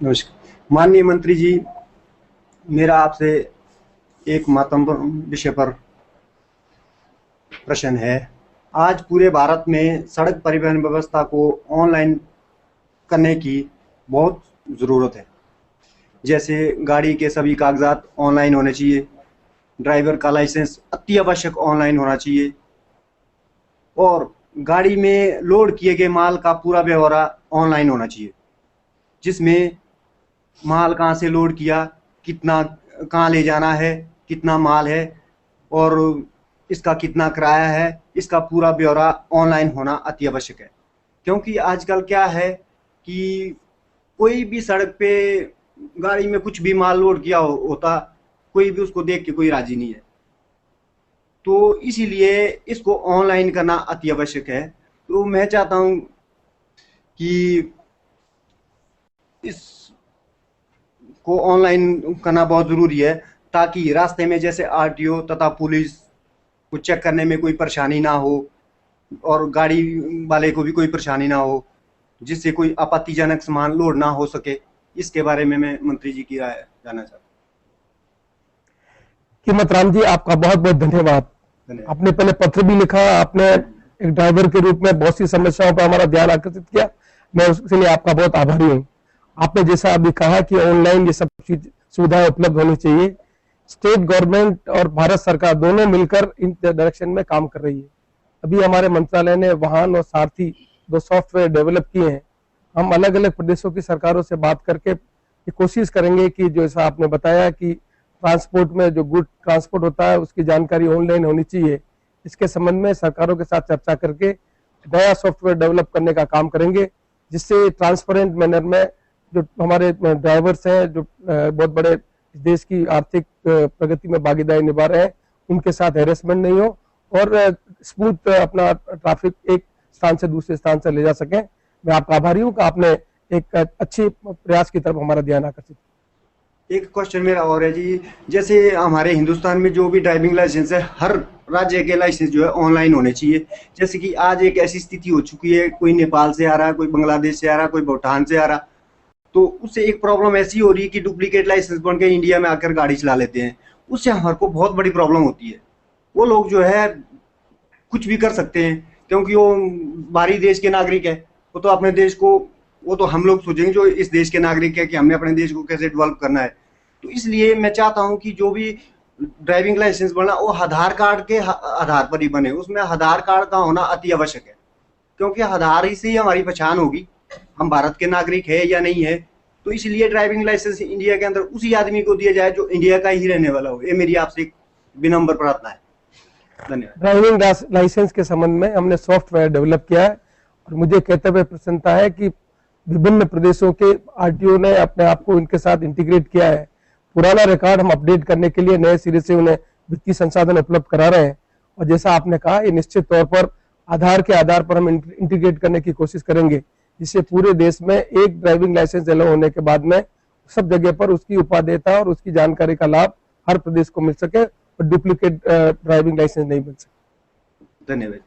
नमस्कार माननीय मंत्री जी, मेरा आपसे एक महत्वपूर्ण विषय पर प्रश्न है। आज पूरे भारत में सड़क परिवहन व्यवस्था को ऑनलाइन करने की बहुत ज़रूरत है। जैसे गाड़ी के सभी कागजात ऑनलाइन होने चाहिए, ड्राइवर का लाइसेंस अति आवश्यक ऑनलाइन होना चाहिए और गाड़ी में लोड किए गए माल का पूरा ब्यौरा ऑनलाइन होना चाहिए, जिसमें माल कहाँ से लोड किया, कितना कहाँ ले जाना है, कितना माल है और इसका कितना किराया है, इसका पूरा ब्यौरा ऑनलाइन होना अति आवश्यक है। क्योंकि आजकल क्या है कि कोई भी सड़क पे गाड़ी में कुछ भी माल लोड किया होता, कोई भी उसको देख के कोई राजी नहीं है। तो इसीलिए इसको ऑनलाइन करना अति आवश्यक है। तो मैं चाहता हूँ कि इस को ऑनलाइन करना बहुत ज़रूरी है, ताकि रास्ते में जैसे आरटीओ तथा पुलिस को चेक करने में कोई परेशानी ना हो और गाड़ी वाले को भी कोई परेशानी ना हो, जिससे कोई आपत्तिजनक सामान लोड ना हो सके। इसके बारे में मैं मंत्री जी की राय जानना चाहता हूँ। कीमत राम जी, आपका बहुत बहुत धन्यवाद। आपने पहले पत्र भी लिखा, आपने एक ड्राइवर के रूप में बहुत सी समस्याओं पर हमारा ध्यान आकर्षित किया, मैं उसके लिए आपका बहुत आभारी हूँ। आपने जैसा अभी कहा कि ऑनलाइन ये सब सुविधाएं उपलब्ध होनी चाहिए, स्टेट गवर्नमेंट और भारत सरकार दोनों मिलकर इन डायरेक्शन में काम कर रही है। अभी हमारे मंत्रालय ने वाहन और सारथी 2 सॉफ्टवेयर डेवलप किए हैं। हम अलग अलग प्रदेशों की सरकारों से बात करके ये कोशिश करेंगे कि जैसा आपने बताया कि ट्रांसपोर्ट में जो गुड ट्रांसपोर्ट होता है उसकी जानकारी ऑनलाइन होनी चाहिए, इसके संबंध में सरकारों के साथ चर्चा करके नया सॉफ्टवेयर डेवलप करने का काम करेंगे, जिससे ट्रांसपेरेंट मैनर में जो हमारे ड्राइवर्स हैं, जो बहुत बड़े देश की आर्थिक प्रगति में भागीदारी निभा रहे हैं, उनके साथ हैरेसमेंट नहीं हो और स्मूथ अपना ट्रैफिक एक स्थान से दूसरे स्थान से ले जा सकें। मैं आपका आभारी हूँ कि आपने एक अच्छे प्रयास की तरफ हमारा ध्यान आकर्षित। एक क्वेश्चन मेरा और है जी, जैसे हमारे हिंदुस्तान में जो भी ड्राइविंग लाइसेंस है, हर राज्य के लाइसेंस जो है ऑनलाइन होने चाहिए। जैसे कि आज एक ऐसी स्थिति हो चुकी है, कोई नेपाल से आ रहा है, कोई बांग्लादेश से आ रहा है, कोई भूटान से आ रहा, तो उससे एक प्रॉब्लम ऐसी हो रही है कि डुप्लीकेट लाइसेंस बन के इंडिया में आकर गाड़ी चला लेते हैं। उससे हमारे को बहुत बड़ी प्रॉब्लम होती है। वो लोग जो है कुछ भी कर सकते हैं, क्योंकि वो बाहरी देश के नागरिक है। वो तो अपने देश को, वो तो हम लोग सोचेंगे जो इस देश के नागरिक है कि हमने अपने देश को कैसे डेवलप करना है। तो इसलिए मैं चाहता हूं कि जो भी ड्राइविंग लाइसेंस बना वो आधार कार्ड के आधार पर ही बने। उसमें आधार कार्ड का होना अति आवश्यक है, क्योंकि आधार ही से ही हमारी पहचान होगी हम भारत के नागरिक है या नहीं है। तो इसलिए ड्राइविंग लाइसेंस इंडिया के अंदर उसी आदमी को दिया जाए जो इंडिया का ही रहने वाला हो। ये मेरी आपसे एक विनम्र प्रार्थना है। धन्यवाद। ड्राइविंग लाइसेंस के संबंध में हमने सॉफ्टवेयर डेवलप किया है और मुझे कहते हुए प्रसन्नता है कि विभिन्न प्रदेशों के आरटीओ ने अपने आप को इनके साथ इंटीग्रेट किया है। पुराना रिकॉर्ड हम अपडेट करने के लिए नए सिरे से उन्हें वित्तीय संसाधन उपलब्ध करा रहे हैं और जैसा आपने कहा, ये निश्चित तौर पर आधार के आधार पर हम इंटीग्रेट करने की कोशिश करेंगे, जिससे पूरे देश में एक ड्राइविंग लाइसेंस अलाउ होने के बाद में सब जगह पर उसकी उपादेयता और उसकी जानकारी का लाभ हर प्रदेश को मिल सके और डुप्लीकेट ड्राइविंग लाइसेंस नहीं बन सके। धन्यवाद।